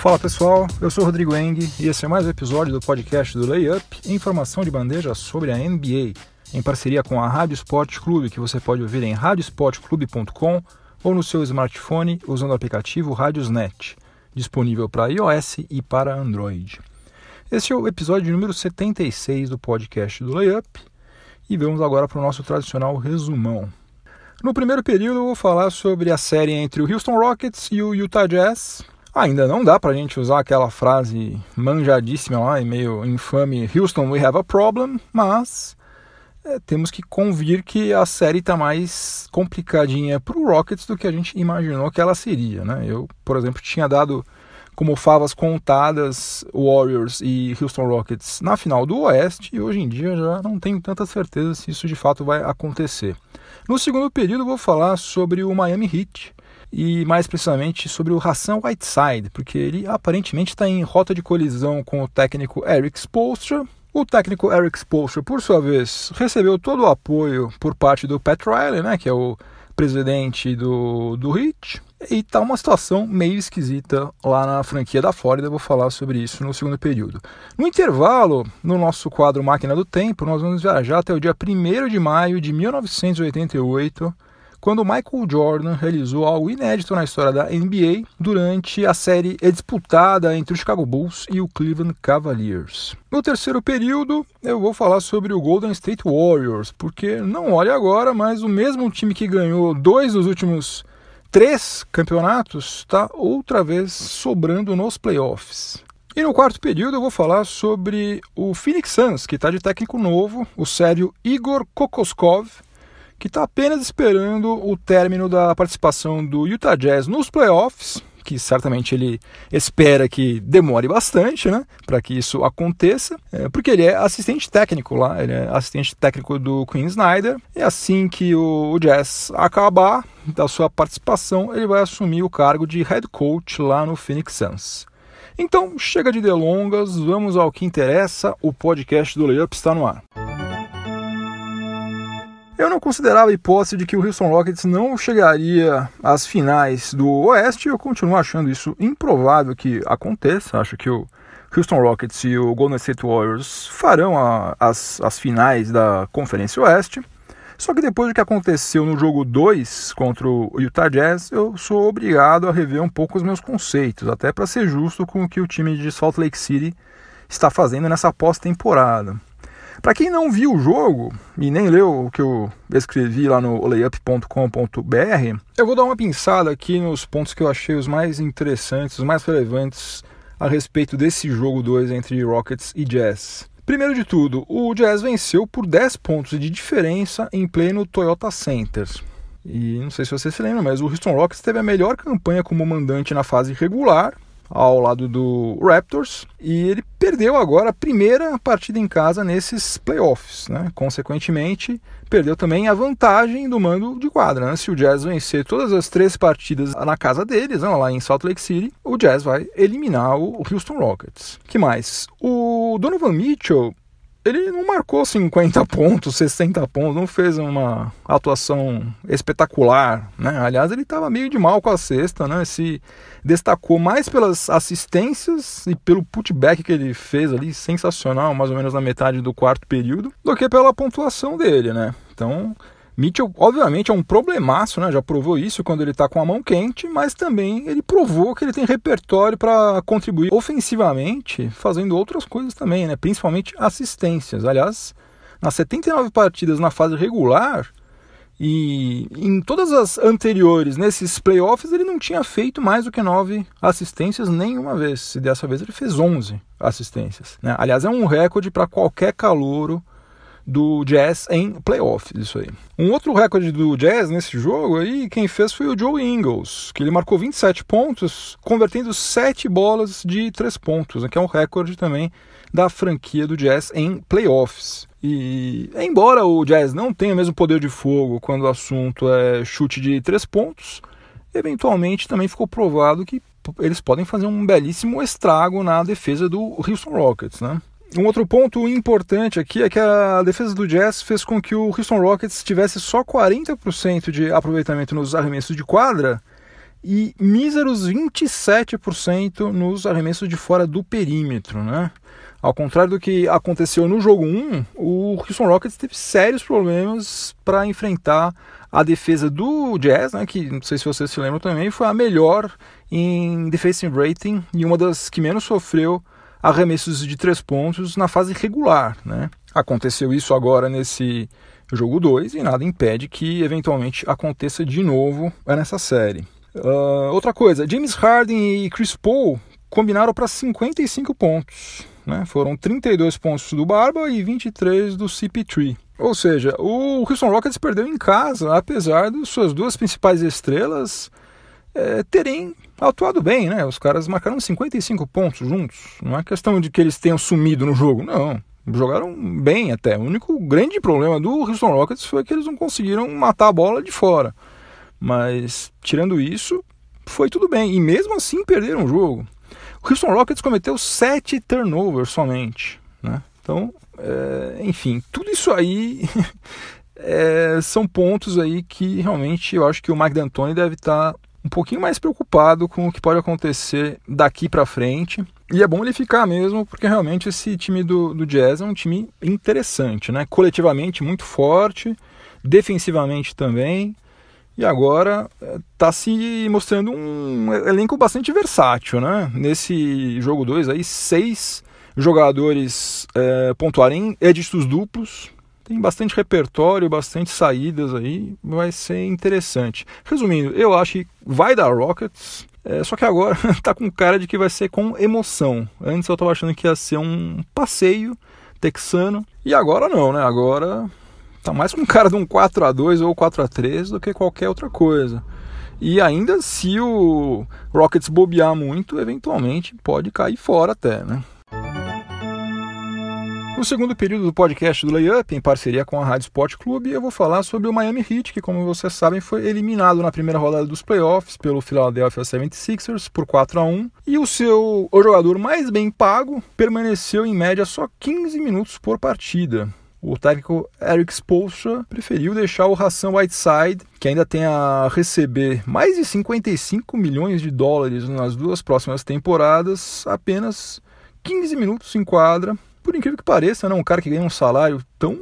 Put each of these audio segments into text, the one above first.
Fala pessoal, eu sou o Rodrigo Eng e esse é mais um episódio do podcast do Layup, informação de bandeja sobre a NBA, em parceria com a Rádio Sport Clube, que você pode ouvir em radiosportclube.com ou no seu smartphone usando o aplicativo Radiosnet, disponível para iOS e para Android. Este é o episódio número 76 do podcast do Layup e vamos agora para o nosso tradicional resumão. No primeiro período eu vou falar sobre a série entre o Houston Rockets e o Utah Jazz. Ainda não dá pra gente usar aquela frase manjadíssima lá e meio infame, Houston, we have a problem, mas temos que convir que a série está mais complicadinha pro Rockets do que a gente imaginou que ela seria, né? Eu, por exemplo, tinha dado como favas contadas Warriors e Houston Rockets na final do Oeste e hoje em dia já não tenho tanta certeza se isso de fato vai acontecer. No segundo período eu vou falar sobre o Miami Heat, e mais precisamente sobre o Hassan Whiteside, porque ele aparentemente está em rota de colisão com o técnico Erik Spoelstra. O técnico Erik Spoelstra, por sua vez, recebeu todo o apoio por parte do Pat Riley, né, que é o presidente do Heat, e está uma situação meio esquisita lá na franquia da Flórida. Eu vou falar sobre isso no segundo período. No intervalo, no nosso quadro Máquina do Tempo, nós vamos viajar até o dia 1º de maio de 1988, quando Michael Jordan realizou algo inédito na história da NBA durante a série disputada entre o Chicago Bulls e o Cleveland Cavaliers. No terceiro período, eu vou falar sobre o Golden State Warriors, porque não olhe agora, mas o mesmo time que ganhou 2 dos últimos 3 campeonatos está outra vez sobrando nos playoffs. E no quarto período eu vou falar sobre o Phoenix Suns, que está de técnico novo, o sério Igor Kokoskov, que está apenas esperando o término da participação do Utah Jazz nos playoffs, que certamente ele espera que demore bastante, né, para que isso aconteça, porque ele é assistente técnico lá, ele é assistente técnico do Quinn Snyder, e assim que o Jazz acabar da sua participação, ele vai assumir o cargo de head coach lá no Phoenix Suns. Então, chega de delongas, vamos ao que interessa, o podcast do Layup está no ar. Eu não considerava a hipótese de que o Houston Rockets não chegaria às finais do Oeste, e eu continuo achando isso improvável que aconteça. Acho que o Houston Rockets e o Golden State Warriors farão as finais da Conferência Oeste. Só que depois do que aconteceu no jogo 2 contra o Utah Jazz, eu sou obrigado a rever um pouco os meus conceitos, até para ser justo com o que o time de Salt Lake City está fazendo nessa pós-temporada. Para quem não viu o jogo e nem leu o que eu escrevi lá no layup.com.br, eu vou dar uma pinçada aqui nos pontos que eu achei os mais interessantes, os mais relevantes a respeito desse jogo 2 entre Rockets e Jazz. Primeiro de tudo, o Jazz venceu por 10 pontos de diferença em pleno Toyota Center. E não sei se você se lembra, mas o Houston Rockets teve a melhor campanha como mandante na fase regular, ao lado do Raptors, e ele perdeu agora a primeira partida em casa nesses playoffs, né? Consequentemente, perdeu também a vantagem do mando de quadra, né? Se o Jazz vencer todas as 3 partidas na casa deles, né, lá em Salt Lake City, o Jazz vai eliminar o Houston Rockets. Que mais? O Donovan Mitchell, ele não marcou 50 pontos, 60 pontos, não fez uma atuação espetacular, né? Aliás, ele estava meio de mal com a cesta, né? Se destacou mais pelas assistências e pelo putback que ele fez ali, sensacional, mais ou menos na metade do quarto período, do que pela pontuação dele, né? Então, Mitchell, obviamente, é um problemaço, né? Já provou isso quando ele está com a mão quente, mas também ele provou que ele tem repertório para contribuir ofensivamente, fazendo outras coisas também, né? Principalmente assistências. Aliás, nas 79 partidas na fase regular e em todas as anteriores, nesses playoffs, ele não tinha feito mais do que 9 assistências nenhuma vez. E dessa vez ele fez 11 assistências, né? Aliás, é um recorde para qualquer calouro do Jazz em playoffs, isso aí. Um outro recorde do Jazz nesse jogo aí, quem fez foi o Joe Ingles, que ele marcou 27 pontos, convertendo 7 bolas de 3 pontos, né, que é um recorde também da franquia do Jazz em playoffs. E embora o Jazz não tenha o mesmo poder de fogo quando o assunto é chute de 3 pontos, eventualmente também ficou provado que eles podem fazer um belíssimo estrago na defesa do Houston Rockets, né? Um outro ponto importante aqui é que a defesa do Jazz fez com que o Houston Rockets tivesse só 40% de aproveitamento nos arremessos de quadra e míseros 27% nos arremessos de fora do perímetro, né? Ao contrário do que aconteceu no jogo 1, o Houston Rockets teve sérios problemas para enfrentar a defesa do Jazz, né, que não sei se vocês se lembram também, foi a melhor em defensive rating e uma das que menos sofreu arremessos de 3 pontos na fase regular, né? Aconteceu isso agora nesse jogo 2 e nada impede que eventualmente aconteça de novo nessa série. Outra coisa, James Harden e Chris Paul combinaram para 55 pontos. Né? Foram 32 pontos do Barba e 23 do CP3. Ou seja, o Houston Rockets perdeu em casa, apesar de suas duas principais estrelas terem atuado bem, né? Os caras marcaram 55 pontos juntos. Não é questão de que eles tenham sumido no jogo, não. Jogaram bem até. O único grande problema do Houston Rockets foi que eles não conseguiram matar a bola de fora. Mas, tirando isso, foi tudo bem. E mesmo assim perderam o jogo. O Houston Rockets cometeu 7 turnovers somente, né? Então, enfim, tudo isso aí são pontos aí que realmente eu acho que o Mike D'Antoni deve estar um pouquinho mais preocupado com o que pode acontecer daqui para frente. E é bom ele ficar mesmo, porque realmente esse time do Jazz é um time interessante, né? Coletivamente muito forte, defensivamente também. E agora está se mostrando um elenco bastante versátil, né? Nesse jogo 2 aí, 6 jogadores pontuarem dígitos duplos. Tem bastante repertório, bastante saídas aí, vai ser interessante. Resumindo, eu acho que vai dar Rockets, só que agora tá com cara de que vai ser com emoção. Antes eu estava achando que ia ser um passeio texano, e agora não, né? Agora tá mais com cara de um 4-2 ou 4-3 do que qualquer outra coisa. E ainda se o Rockets bobear muito, eventualmente pode cair fora até, né? No segundo período do podcast do Layup, em parceria com a Rádio Sport Clube, eu vou falar sobre o Miami Heat, que, como vocês sabem, foi eliminado na primeira rodada dos playoffs pelo Philadelphia 76ers por 4-1, e o jogador mais bem pago permaneceu em média só 15 minutos por partida. O técnico Erik Spoelstra preferiu deixar o Hassan Whiteside, que ainda tem a receber mais de 55 milhões de dólares nas 2 próximas temporadas, apenas 15 minutos em quadra. Por incrível que pareça, né, um cara que ganha um salário tão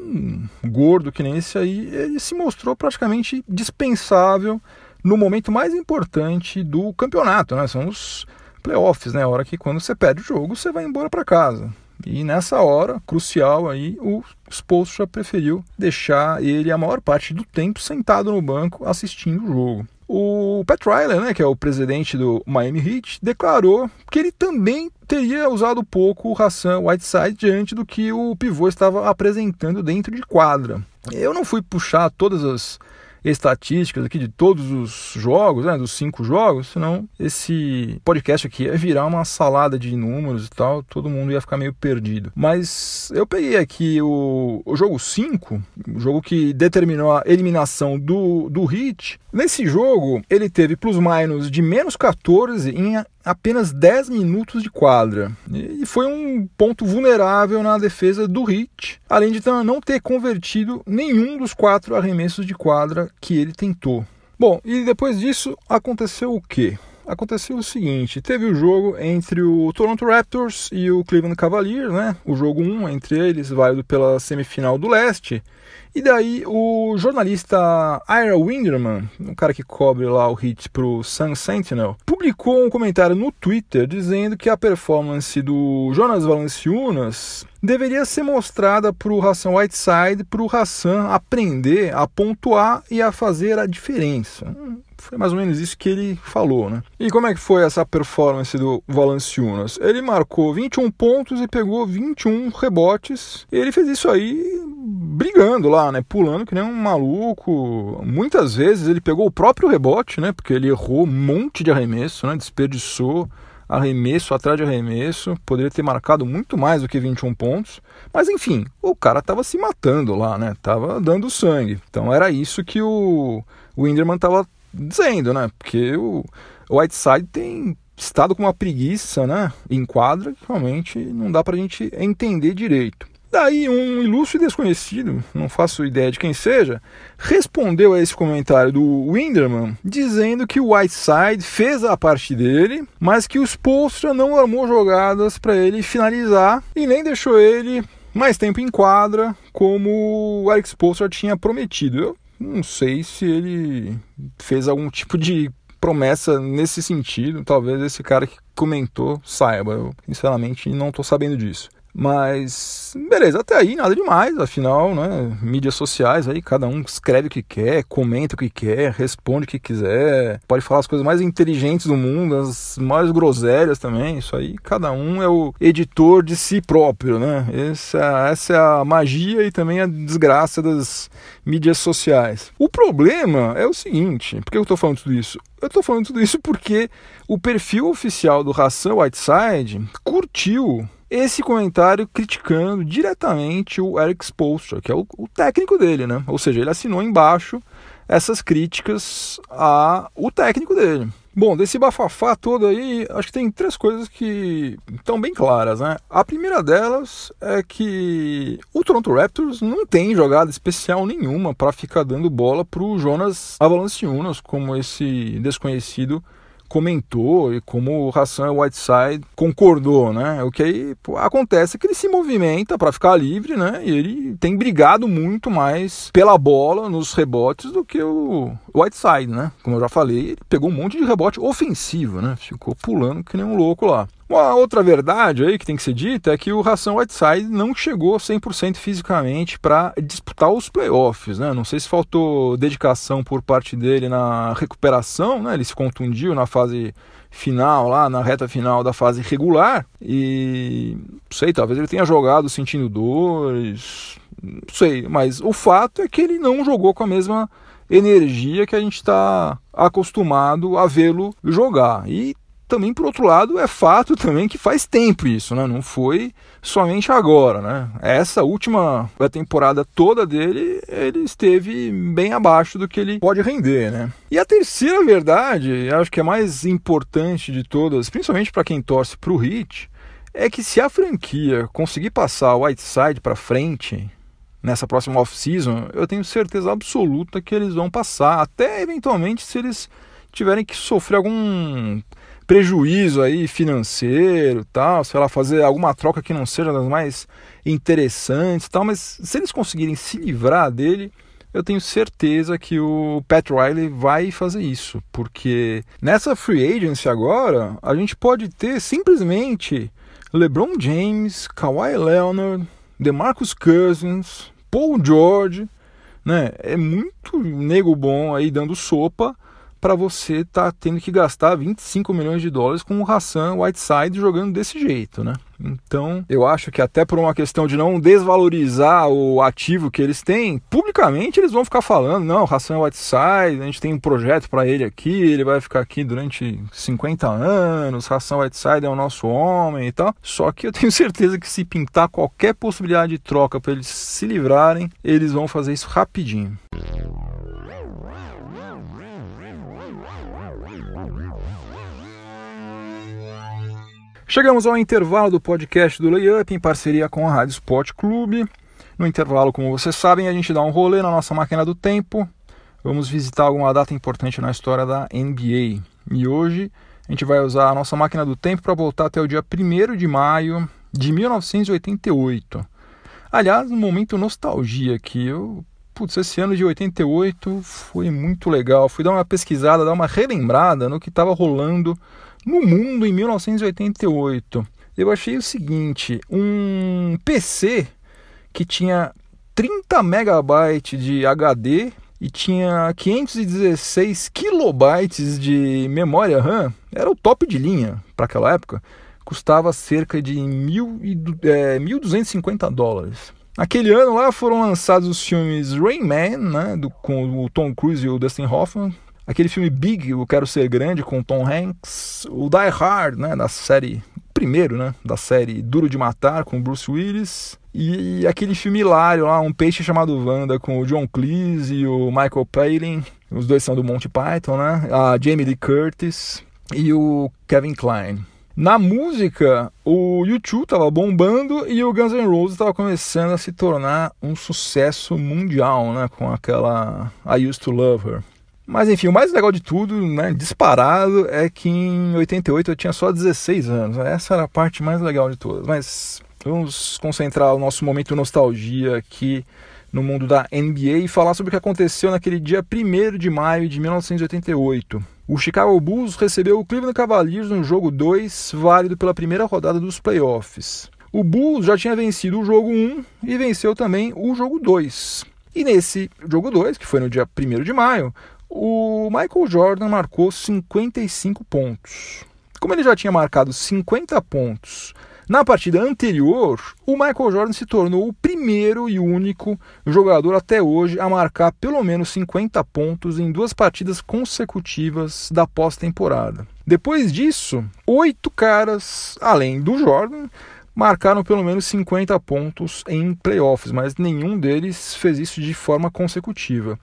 gordo que nem esse aí, ele se mostrou praticamente dispensável no momento mais importante do campeonato, né? São os playoffs, né? A hora que quando você perde o jogo, você vai embora para casa. E nessa hora, crucial aí, o Spoelstra preferiu deixar ele a maior parte do tempo sentado no banco assistindo o jogo. O Pat Riley, né, que é o presidente do Miami Heat, declarou que ele também teria usado pouco o Hassan Whiteside diante do que o pivô estava apresentando dentro de quadra. Eu não fui puxar todas as estatísticas aqui de todos os jogos, né, dos 5 jogos, senão esse podcast aqui ia virar uma salada de números e tal, todo mundo ia ficar meio perdido. Mas eu peguei aqui o jogo 5, o jogo que determinou a eliminação do Heat. Nesse jogo, ele teve plus-minus de menos 14 em apenas 10 minutos de quadra. E foi um ponto vulnerável na defesa do Heat, além de não ter convertido nenhum dos 4 arremessos de quadra que ele tentou. Bom, e depois disso aconteceu o quê? Aconteceu o seguinte, teve o jogo entre o Toronto Raptors e o Cleveland Cavaliers, né? O jogo 1 entre eles, válido pela semifinal do leste. E daí o jornalista Ira Winderman, um cara que cobre lá o Heat pro Sun Sentinel, publicou um comentário no Twitter dizendo que a performance do Jonas Valanciunas deveria ser mostrada para o Hassan Whiteside, para o Hassan aprender a pontuar e a fazer a diferença. Foi mais ou menos isso que ele falou, né? E como é que foi essa performance do Valanciunas? Ele marcou 21 pontos e pegou 21 rebotes. E ele fez isso aí brigando lá, né? Pulando que nem um maluco. Muitas vezes ele pegou o próprio rebote, né? Porque ele errou um monte de arremesso, né? Desperdiçou arremesso atrás de arremesso. Poderia ter marcado muito mais do que 21 pontos. Mas enfim, o cara tava se matando lá, né? Tava dando sangue. Então era isso que o Winderman tava dizendo, né? Porque o Whiteside tem estado com uma preguiça, né, em quadra, que realmente não dá pra gente entender direito. Daí um ilustre desconhecido, não faço ideia de quem seja, respondeu a esse comentário do Winderman dizendo que o Whiteside fez a parte dele, mas que o Spoelstra não armou jogadas para ele finalizar e nem deixou ele mais tempo em quadra como o Erik Spoelstra tinha prometido. Eu não sei se ele fez algum tipo de promessa nesse sentido, talvez esse cara que comentou saiba, eu sinceramente não estou sabendo disso. Mas, beleza, até aí nada demais, afinal, né, mídias sociais, aí cada um escreve o que quer, comenta o que quer, responde o que quiser, pode falar as coisas mais inteligentes do mundo, as mais groselhas também, isso aí, cada um é o editor de si próprio, né, essa é a magia e também a desgraça das mídias sociais. O problema é o seguinte, por que eu estou falando tudo isso? Eu estou falando tudo isso porque o perfil oficial do Hassan Whiteside curtiu esse comentário criticando diretamente o Erik Spoelstra, que é o técnico dele, né? Ou seja, ele assinou embaixo essas críticas ao técnico dele. Bom, desse bafafá todo aí, acho que tem 3 coisas que estão bem claras, né? A primeira delas é que o Toronto Raptors não tem jogada especial nenhuma para ficar dando bola para o Jonas Valanciunas, como esse desconhecido comentou e como o Hassan Whiteside concordou, né? O que aí acontece é que ele se movimenta para ficar livre, né? E ele tem brigado muito mais pela bola nos rebotes do que o Whiteside, né? Como eu já falei, ele pegou um monte de rebote ofensivo, né? Ficou pulando que nem um louco lá. Uma outra verdade aí que tem que ser dita é que o Hassan Whiteside não chegou 100% fisicamente para disputar os playoffs, né? Não sei se faltou dedicação por parte dele na recuperação, né? Ele se contundiu na fase final, lá na reta final da fase regular e não sei, talvez ele tenha jogado sentindo dores, não sei, mas o fato é que ele não jogou com a mesma energia que a gente está acostumado a vê-lo jogar. E também, por outro lado, é fato também que faz tempo isso, né? Não foi somente agora, né? Essa última temporada toda dele, ele esteve bem abaixo do que ele pode render, né? E a terceira verdade, acho que é a mais importante de todas, principalmente para quem torce para o Heat, é que se a franquia conseguir passar o Whiteside para frente nessa próxima off-season, eu tenho certeza absoluta que eles vão passar, até eventualmente se eles tiverem que sofrer algum prejuízo aí financeiro, tal, sei lá, fazer alguma troca que não seja das mais interessantes, tal, mas se eles conseguirem se livrar dele, eu tenho certeza que o Pat Riley vai fazer isso, porque nessa free agency agora, a gente pode ter simplesmente LeBron James, Kawhi Leonard, DeMarcus Cousins, Paul George, né? É muito nego bom aí dando sopa para você estar tendo que gastar 25 milhões de dólares com o Hassan Whiteside jogando desse jeito, né? Então, eu acho que até por uma questão de não desvalorizar o ativo que eles têm, publicamente eles vão ficar falando, não, Hassan Whiteside, a gente tem um projeto para ele aqui, ele vai ficar aqui durante 50 anos, Hassan Whiteside é o nosso homem e tal. Só que eu tenho certeza que se pintar qualquer possibilidade de troca para eles se livrarem, eles vão fazer isso rapidinho. Chegamos ao intervalo do podcast do Layup em parceria com a Rádio Sport Clube. No intervalo, como vocês sabem, a gente dá um rolê na nossa máquina do tempo. Vamos visitar alguma data importante na história da NBA. E hoje a gente vai usar a nossa máquina do tempo para voltar até o dia 1º de maio de 1988. Aliás, um momento nostalgia aqui. Esse ano de 88 foi muito legal. Fui dar uma pesquisada, dar uma relembrada no que estava rolando no mundo em 1988. Eu achei o seguinte, um PC que tinha 30 megabytes de HD e tinha 516 kilobytes de memória RAM, era o top de linha para aquela época, custava cerca de $1.250. Naquele ano lá foram lançados os filmes Rain Man, né, com o Tom Cruise e o Dustin Hoffman, aquele filme Big, Eu Quero Ser Grande, com Tom Hanks, o Die Hard, né, da série, primeiro, né, da série Duro de Matar, com Bruce Willis, e aquele filme hilário lá, Um Peixe Chamado Wanda, com o John Cleese e o Michael Palin, os dois são do Monty Python, né, a Jamie Lee Curtis e o Kevin Kline. Na música, o U2 estava bombando e o Guns N' Roses estava começando a se tornar um sucesso mundial, né, com aquela I Used to Love Her. Mas enfim, o mais legal de tudo, né, disparado, é que em 88 eu tinha só 16 anos. Essa era a parte mais legal de todas. Mas vamos concentrar o nosso momento nostalgia aqui no mundo da NBA e falar sobre o que aconteceu naquele dia 1º de maio de 1988. O Chicago Bulls recebeu o Cleveland Cavaliers no jogo 2, válido pela primeira rodada dos playoffs. O Bulls já tinha vencido o jogo 1 e venceu também o jogo 2. E nesse jogo 2, que foi no dia 1º de maio, o Michael Jordan marcou 55 pontos. Como ele já tinha marcado 50 pontos na partida anterior, o Michael Jordan se tornou o primeiro e único jogador até hoje a marcar pelo menos 50 pontos em 2 partidas consecutivas da pós-temporada. Depois disso, 8 caras, além do Jordan, marcaram pelo menos 50 pontos em playoffs, mas nenhum deles fez isso de forma consecutiva.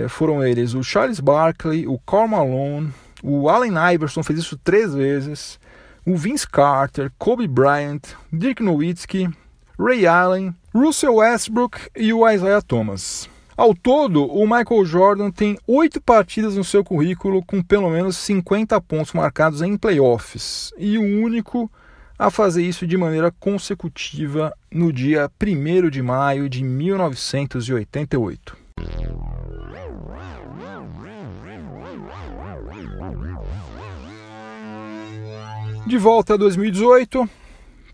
Foram eles o Charles Barkley, o Karl Malone, o Allen Iverson fez isso 3 vezes, o Vince Carter, Kobe Bryant, Dirk Nowitzki, Ray Allen, Russell Westbrook e o Isaiah Thomas. Ao todo, o Michael Jordan tem 8 partidas no seu currículo com pelo menos 50 pontos marcados em playoffs, e o único a fazer isso de maneira consecutiva no dia 1º de maio de 1988. De volta a 2018,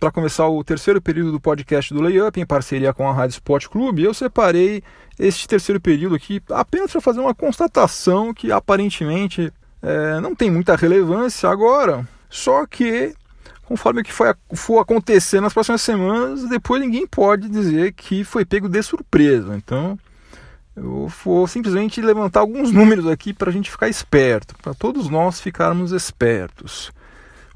para começar o terceiro período do podcast do Layup, em parceria com a Rádio Sport Clube, eu separei este terceiro período aqui apenas para fazer uma constatação que aparentemente não tem muita relevância agora, só que conforme o que for acontecer nas próximas semanas, depois ninguém pode dizer que foi pego de surpresa. Então eu vou simplesmente levantar alguns números aqui para a gente ficar esperto, para todos nós ficarmos espertos.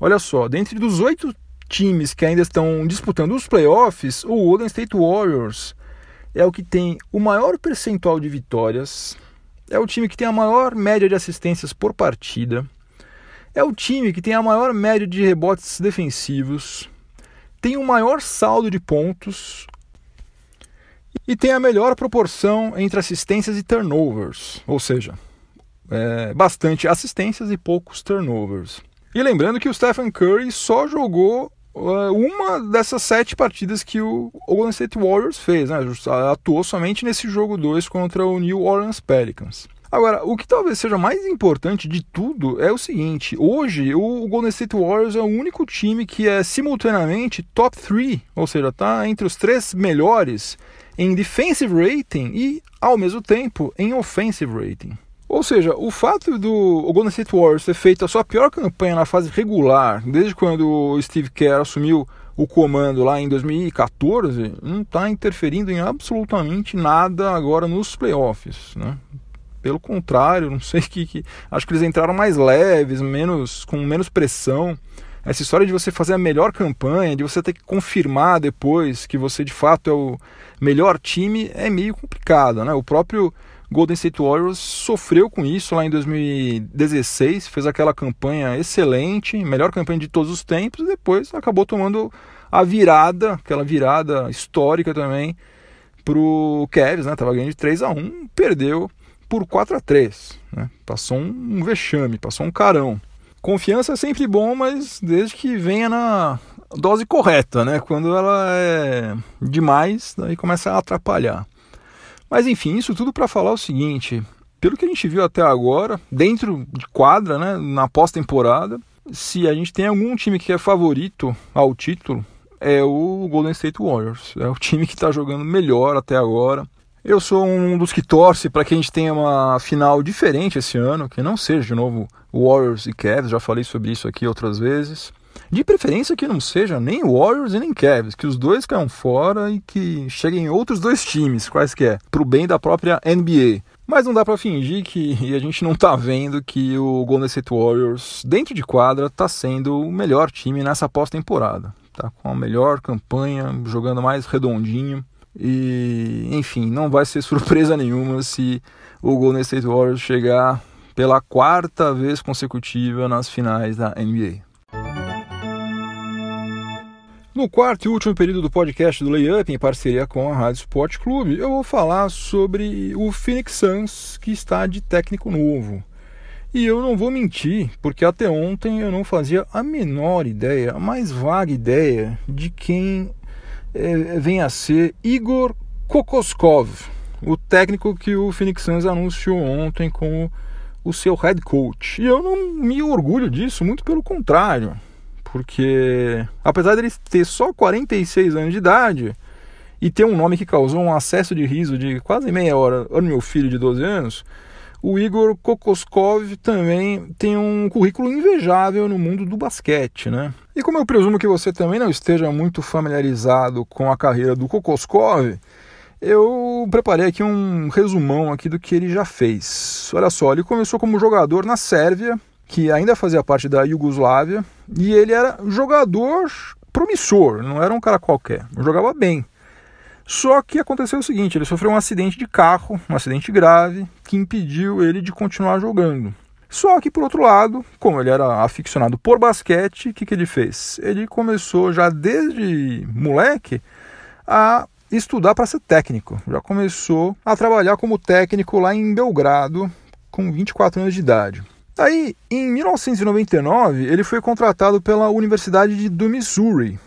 Olha só, dentre dos 8 times que ainda estão disputando os playoffs, o Golden State Warriors é o que tem o maior percentual de vitórias, é o time que tem a maior média de assistências por partida, é o time que tem a maior média de rebotes defensivos, tem o maior saldo de pontos e tem a melhor proporção entre assistências e turnovers, ou seja, bastante assistências e poucos turnovers. E lembrando que o Stephen Curry só jogou uma dessas 7 partidas que o Golden State Warriors fez, né? Atuou somente nesse jogo 2 contra o New Orleans Pelicans. Agora, o que talvez seja mais importante de tudo é o seguinte: hoje o Golden State Warriors é o único time que é simultaneamente top 3, ou seja, está entre os 3 melhores em defensive rating e, ao mesmo tempo, em offensive rating. Ou seja, o fato do Golden State Warriors ter feito a sua pior campanha na fase regular, desde quando o Steve Kerr assumiu o comando lá em 2014, não está interferindo em absolutamente nada agora nos playoffs, né? Pelo contrário, não sei acho que eles entraram mais leves, com menos pressão. Essa história de você fazer a melhor campanha, de você ter que confirmar depois que você de fato é o melhor time, é meio complicado, né? O próprio Golden State Warriors sofreu com isso lá em 2016, fez aquela campanha excelente, melhor campanha de todos os tempos, e depois acabou tomando aquela virada histórica também pro Cavs, né? Tava ganhando de 3-1, perdeu por 4-3, né? Passou um vexame, passou um carão. Confiança é sempre bom, mas desde que venha na dose correta, né? Quando ela é demais, daí começa a atrapalhar. Mas enfim, isso tudo para falar o seguinte: pelo que a gente viu até agora, dentro de quadra, né, na pós-temporada, se a gente tem algum time que é favorito ao título, é o Golden State Warriors. É o time que está jogando melhor até agora. Eu sou um dos que torce para que a gente tenha uma final diferente esse ano, que não seja de novo Warriors e Cavs, já falei sobre isso aqui outras vezes. De preferência que não seja nem Warriors e nem Cavs, que os dois caiam fora e que cheguem outros 2 times, quaisquer, para o bem da própria NBA. Mas não dá para fingir que a gente não está vendo que o Golden State Warriors, dentro de quadra, está sendo o melhor time nessa pós-temporada. Tá com a melhor campanha, jogando mais redondinho. E, enfim, não vai ser surpresa nenhuma se o Golden State Warriors chegar pela 4ª vez consecutiva nas finais da NBA. No quarto e último período do podcast do Layup, em parceria com a Rádio Sport Clube, eu vou falar sobre o Phoenix Suns, que está de técnico novo. E eu não vou mentir, porque até ontem eu não fazia a menor ideia, a mais vaga ideia, de quem vem a ser Igor Kokoskov, o técnico que o Phoenix Suns anunciou ontem como o seu head coach. E eu não me orgulho disso, muito pelo contrário. Porque, apesar dele ter só 46 anos de idade e ter um nome que causou um acesso de riso de quase meia hora no meu filho de 12 anos, o Igor Kokoskov também tem um currículo invejável no mundo do basquete, né? E como eu presumo que você também não esteja muito familiarizado com a carreira do Kokoskov, eu preparei aqui um resumão aqui do que ele já fez. Olha só, ele começou como jogador na Sérvia, que ainda fazia parte da Iugoslávia, e ele era jogador promissor, não era um cara qualquer, jogava bem. Só que aconteceu o seguinte, ele sofreu um acidente de carro, um acidente grave, que impediu ele de continuar jogando. Só que, por outro lado, como ele era aficionado por basquete, o que ele fez? Ele começou já desde moleque a estudar para ser técnico. Já começou a trabalhar como técnico lá em Belgrado, com 24 anos de idade. Aí, em 1999, ele foi contratado pela Universidade do Missouri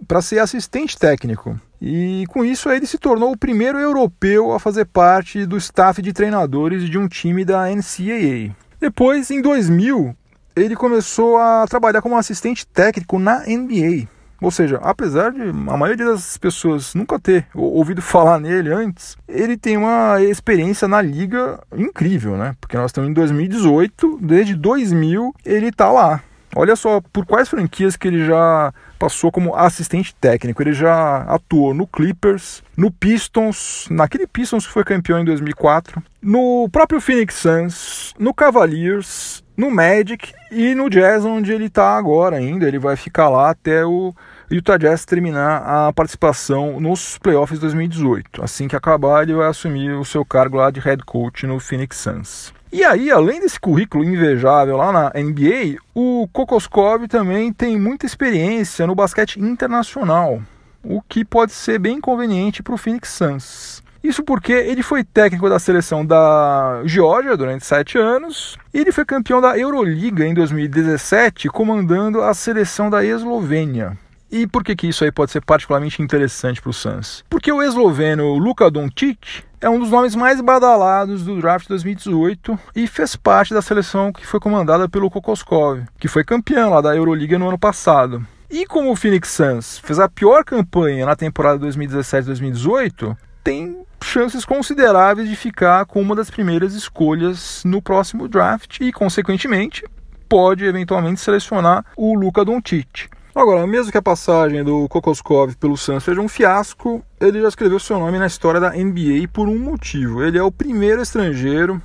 para ser assistente técnico. E com isso ele se tornou o primeiro europeu a fazer parte do staff de treinadores de um time da NCAA. Depois, em 2000, ele começou a trabalhar como assistente técnico na NBA. Ou seja, apesar de a maioria das pessoas nunca ter ouvido falar nele antes, ele tem uma experiência na liga incrível, né? Porque nós estamos em 2018, desde 2000 ele está lá. Olha só por quais franquias que ele já passou como assistente técnico. Ele já atuou no Clippers, no Pistons, naquele Pistons que foi campeão em 2004, no próprio Phoenix Suns, no Cavaliers, no Magic e no Jazz, onde ele está agora ainda. Ele vai ficar lá até o Utah Jazz terminar a participação nos playoffs de 2018. Assim que acabar, ele vai assumir o seu cargo lá de head coach no Phoenix Suns. E aí, além desse currículo invejável lá na NBA, o Kokoskov também tem muita experiência no basquete internacional, o que pode ser bem conveniente para o Phoenix Suns. Isso porque ele foi técnico da seleção da Geórgia durante 7 anos, e ele foi campeão da Euroliga em 2017, comandando a seleção da Eslovênia. E por que isso aí pode ser particularmente interessante para o Suns? Porque o esloveno Luka Doncic é um dos nomes mais badalados do draft de 2018 e fez parte da seleção que foi comandada pelo Kokoskov, que foi campeão lá da Euroliga no ano passado. E como o Phoenix Suns fez a pior campanha na temporada 2017-2018, tem chances consideráveis de ficar com uma das primeiras escolhas no próximo draft e, consequentemente, pode eventualmente selecionar o Luka Doncic. Agora, mesmo que a passagem do Kokoskov pelo Suns seja um fiasco, ele já escreveu seu nome na história da NBA por um motivo. Ele é o primeiro estrangeiro,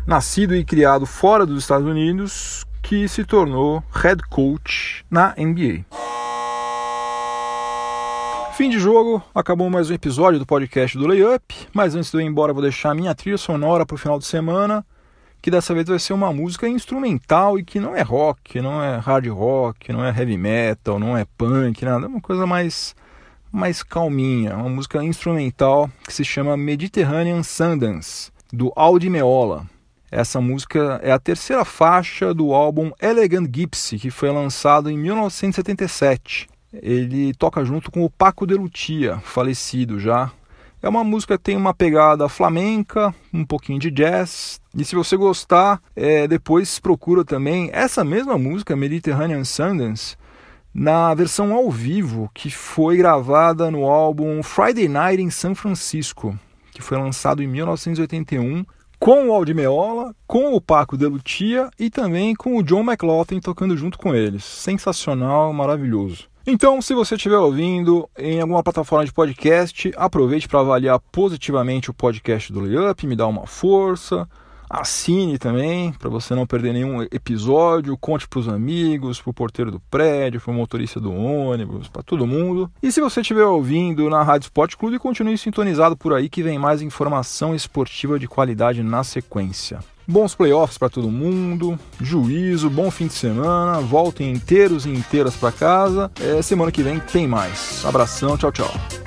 nascido e criado fora dos Estados Unidos, que se tornou head coach na NBA. Fim de jogo, acabou mais um episódio do podcast do Layup, mas antes de eu ir embora eu vou deixar a minha trilha sonora para o final de semana, que dessa vez vai ser uma música instrumental e que não é rock, não é hard rock, não é heavy metal, não é punk, nada, é uma coisa mais calminha, uma música instrumental que se chama Mediterranean Sundance, do Aldi Meola. Essa música é a terceira faixa do álbum Elegant Gypsy, que foi lançado em 1977. Ele toca junto com o Paco de Lucia, falecido já. É uma música que tem uma pegada flamenca, um pouquinho de jazz. E se você gostar, depois procura também essa mesma música, Mediterranean Sundance, na versão ao vivo, que foi gravada no álbum Friday Night in San Francisco, que foi lançado em 1981, com o Aldi Meola, com o Paco de Lucia e também com o John McLaughlin tocando junto com eles. Sensacional, maravilhoso. Então, se você estiver ouvindo em alguma plataforma de podcast, aproveite para avaliar positivamente o podcast do Layup, me dá uma força, assine também, para você não perder nenhum episódio, conte para os amigos, para o porteiro do prédio, para o motorista do ônibus, para todo mundo. E se você estiver ouvindo na Rádio Sport Clube, continue sintonizado por aí que vem mais informação esportiva de qualidade na sequência. Bons playoffs para todo mundo, juízo, bom fim de semana, voltem inteiros e inteiras para casa. Semana que vem tem mais. Abração, tchau, tchau.